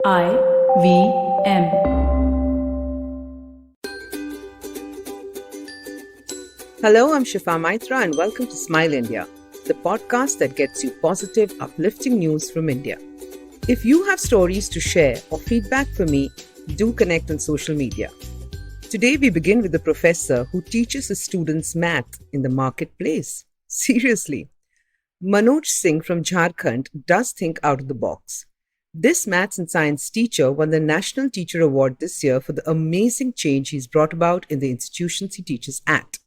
IVM. Hello, I'm Shifa Maitra and welcome to Smile India, the podcast that gets you positive, uplifting news from India. If you have stories to share or feedback for me, do connect on social media. Today we begin with the professor who teaches his students math in the marketplace. Seriously. Manoj Singh from Jharkhand does think out of the box. This maths and science teacher won the National Teacher Award this year for the amazing change he's brought about in the institutions he teaches at.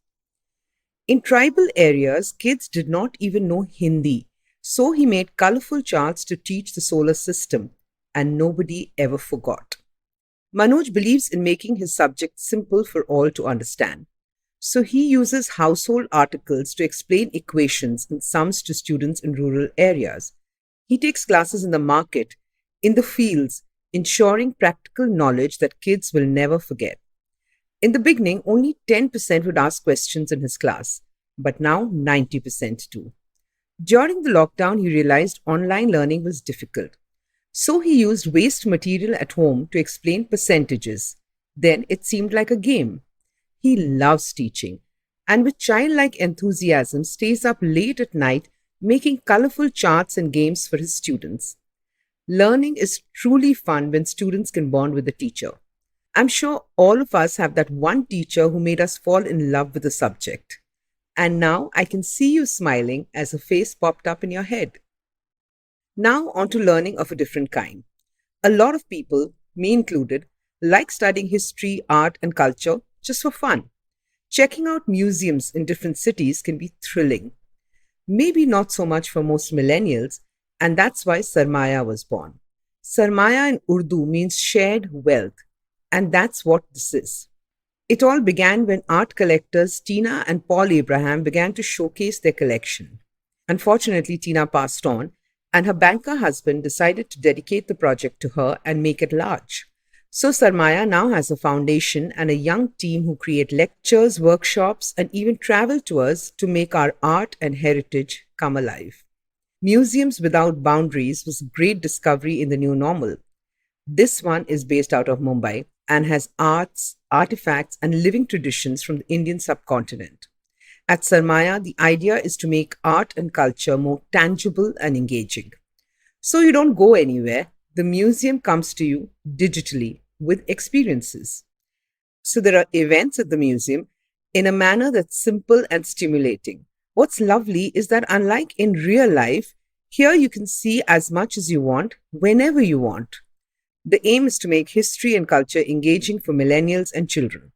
In tribal areas, kids did not even know Hindi, so he made colorful charts to teach the solar system, and nobody ever forgot. Manoj believes in making his subject simple for all to understand. So he uses household articles to explain equations and sums to students in rural areas. He takes classes in the market, in the fields, ensuring practical knowledge that kids will never forget. In the beginning, only 10% would ask questions in his class, but now 90% do. During the lockdown, he realized online learning was difficult. So he used waste material at home to explain percentages. Then it seemed like a game. He loves teaching and with childlike enthusiasm stays up late at night making colorful charts and games for his students. Learning is truly fun when students can bond with the teacher. I'm sure all of us have that one teacher who made us fall in love with the subject. And now I can see you smiling as a face popped up in your head. Now on to learning of a different kind. A lot of people, me included, like studying history, art, and culture just for fun. Checking out museums in different cities can be thrilling. Maybe not so much for most millennials, and that's why Sarmaya was born. Sarmaya in Urdu means shared wealth, and that's what this is. It all began when art collectors Tina and Paul Abraham began to showcase their collection. Unfortunately, Tina passed on, and her banker husband decided to dedicate the project to her and make it large. So Sarmaya now has a foundation and a young team who create lectures, workshops, and even travel tours to make our art and heritage come alive. Museums Without Boundaries was a great discovery in the new normal. This one is based out of Mumbai and has arts, artifacts, and living traditions from the Indian subcontinent. At Sarmaya, the idea is to make art and culture more tangible and engaging. So you don't go anywhere, the museum comes to you digitally with experiences. So there are events at the museum in a manner that's simple and stimulating. What's lovely is that unlike in real life, here you can see as much as you want, whenever you want. The aim is to make history and culture engaging for millennials and children.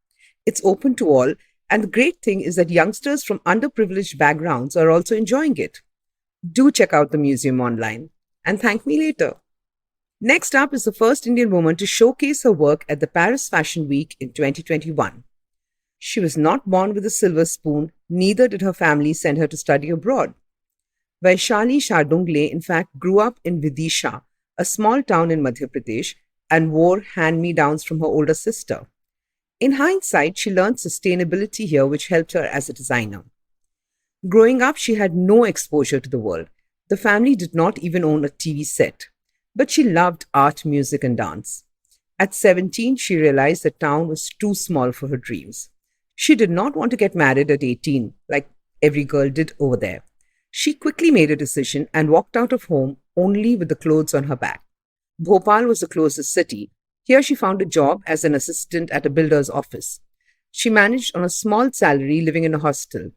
It's open to all, and the great thing is that youngsters from underprivileged backgrounds are also enjoying it. Do check out the museum online and thank me later. Next up is the first Indian woman to showcase her work at the Paris Fashion Week in 2021. She was not born with a silver spoon, neither did her family send her to study abroad. Vaishali Shardungle, in fact, grew up in Vidisha, a small town in Madhya Pradesh, and wore hand-me-downs from her older sister. In hindsight, she learned sustainability here, which helped her as a designer. Growing up, she had no exposure to the world. The family did not even own a TV set. But she loved art, music, and dance. At 17, she realized the town was too small for her dreams. She did not want to get married at 18, like every girl did over there. She quickly made a decision and walked out of home only with the clothes on her back. Bhopal was the closest city. Here she found a job as an assistant at a builder's office. She managed on a small salary living in a hostel.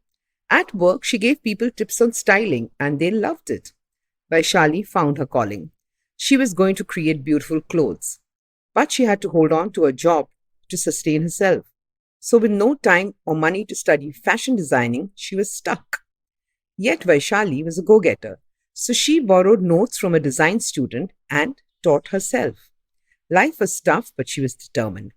At work, she gave people tips on styling, and they loved it. Vaishali found her calling. She was going to create beautiful clothes, but she had to hold on to a job to sustain herself. So with no time or money to study fashion designing, she was stuck. Yet Vaishali was a go-getter, so she borrowed notes from a design student and taught herself. Life was tough, but she was determined.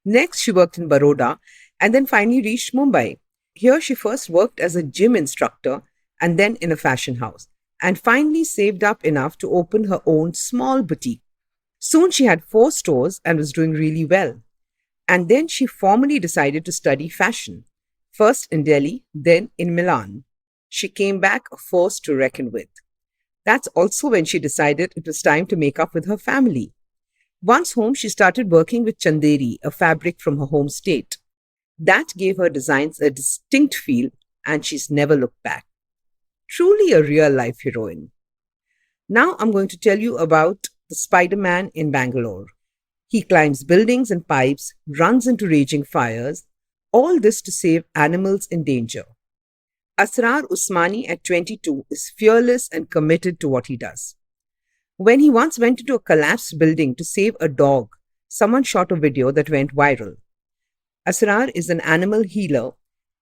Next, she worked in Baroda and then finally reached Mumbai. Here she first worked as a gym instructor and then in a fashion house, and finally saved up enough to open her own small boutique. Soon she had 4 stores and was doing really well. And then she formally decided to study fashion, first in Delhi, then in Milan. She came back a force to reckon with. That's also when she decided it was time to make up with her family. Once home, she started working with chanderi, a fabric from her home state. That gave her designs a distinct feel, and she's never looked back. Truly a real-life heroine. Now I'm going to tell you about the Spider-Man in Bangalore. He climbs buildings and pipes, runs into raging fires, all this to save animals in danger. Asrar Usmani at 22 is fearless and committed to what he does. When he once went into a collapsed building to save a dog, someone shot a video that went viral. Asrar is an animal healer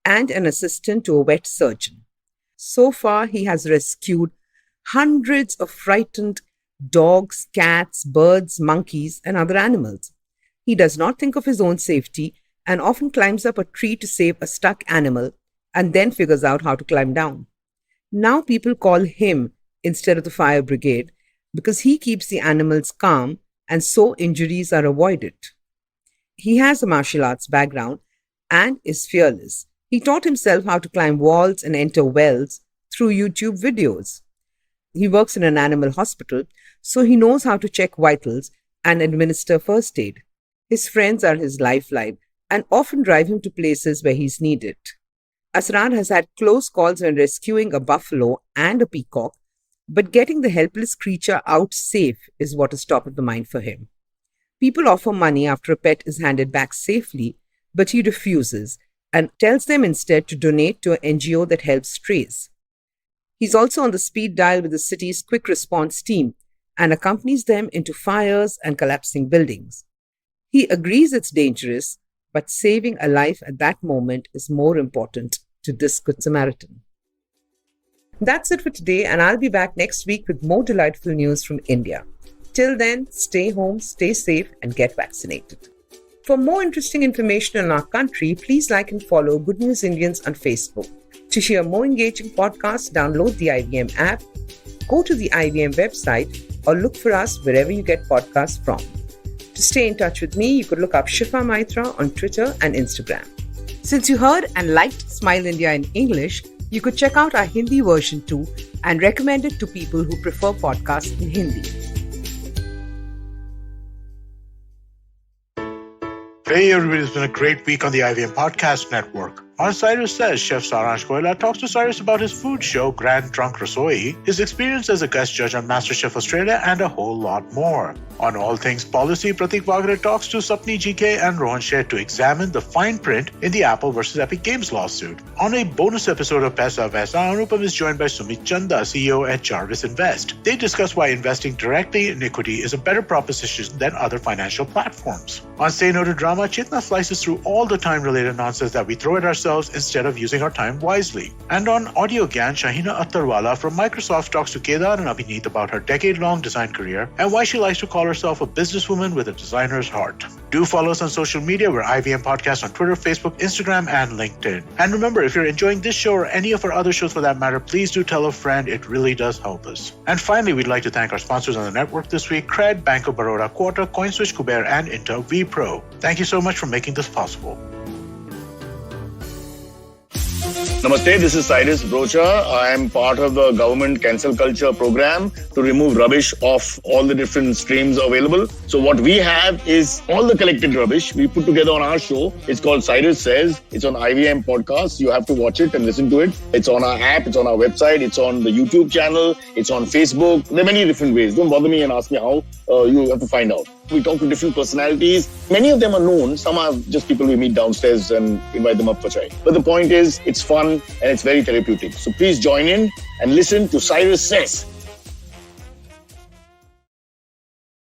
and an assistant to a vet surgeon. So far, he has rescued hundreds of frightened dogs, cats, birds, monkeys, and other animals. He does not think of his own safety and often climbs up a tree to save a stuck animal and then figures out how to climb down. Now people call him instead of the fire brigade because he keeps the animals calm and so injuries are avoided. He has a martial arts background and is fearless. He taught himself how to climb walls and enter wells through YouTube videos. He works in an animal hospital, so he knows how to check vitals and administer first aid. His friends are his lifeline and often drive him to places where he's needed. Asrar has had close calls when rescuing a buffalo and a peacock, but getting the helpless creature out safe is what is top of the mind for him. People offer money after a pet is handed back safely, but he refuses and tells them instead to donate to an NGO that helps strays. He's also on the speed dial with the city's quick response team and accompanies them into fires and collapsing buildings. He agrees it's dangerous, but saving a life at that moment is more important to this Good Samaritan. That's it for today, and I'll be back next week with more delightful news from India. Till then, stay home, stay safe, and get vaccinated. For more interesting information on our country, please like and follow Good News Indians on Facebook. To hear more engaging podcasts, download the IVM app, go to the IVM website, or look for us wherever you get podcasts from. To stay in touch with me, you could look up Shifa Maitra on Twitter and Instagram. Since you heard and liked Smile India in English, you could check out our Hindi version too and recommend it to people who prefer podcasts in Hindi. Hey everybody, it's been a great week on the IVM Podcast Network. On Cyrus Says, Chef Saransh Goyla talks to Cyrus about his food show, Grand Trunk Rasoi, his experience as a guest judge on MasterChef Australia, and a whole lot more. On All Things Policy, Pratik Wagre talks to Sapni GK and Rohan Sheth to examine the fine print in the Apple versus Epic Games lawsuit. On a bonus episode of Paisa Vaisa, Anupam is joined by Sumit Chanda, CEO at Jarvis Invest. They discuss why investing directly in equity is a better proposition than other financial platforms. On Say No to Drama, Chitna slices through all the time-related nonsense that we throw at ourselves instead of using our time wisely. And on Audio Gyan, Shahina Attarwala from Microsoft talks to Kedar and Abhineet about her decade-long design career and why she likes to call herself a businesswoman with a designer's heart. Do follow us on social media. We're IVM Podcast on Twitter, Facebook, Instagram, and LinkedIn. And remember, if you're enjoying this show or any of our other shows for that matter, please do tell a friend. It really does help us. And finally, we'd like to thank our sponsors on the network this week: Cred, Bank of Baroda, Quarter, CoinSwitch, Kuber, and Intel vPro. Thank you so much for making this possible. Namaste, this is Cyrus Brocha. I am part of the government cancel culture program to remove rubbish off all the different streams available. So what we have is all the collected rubbish we put together on our show. It's called Cyrus Says. It's on IVM Podcast. You have to watch it and listen to it. It's on our app. It's on our website. It's on the YouTube channel. It's on Facebook. There are many different ways. Don't bother me and ask me how. You have to find out. We talk to different personalities. Many of them are known. Some are just people we meet downstairs and invite them up for chai. But the point is, it's fun and it's very therapeutic. So please join in and listen to Cyrus Says.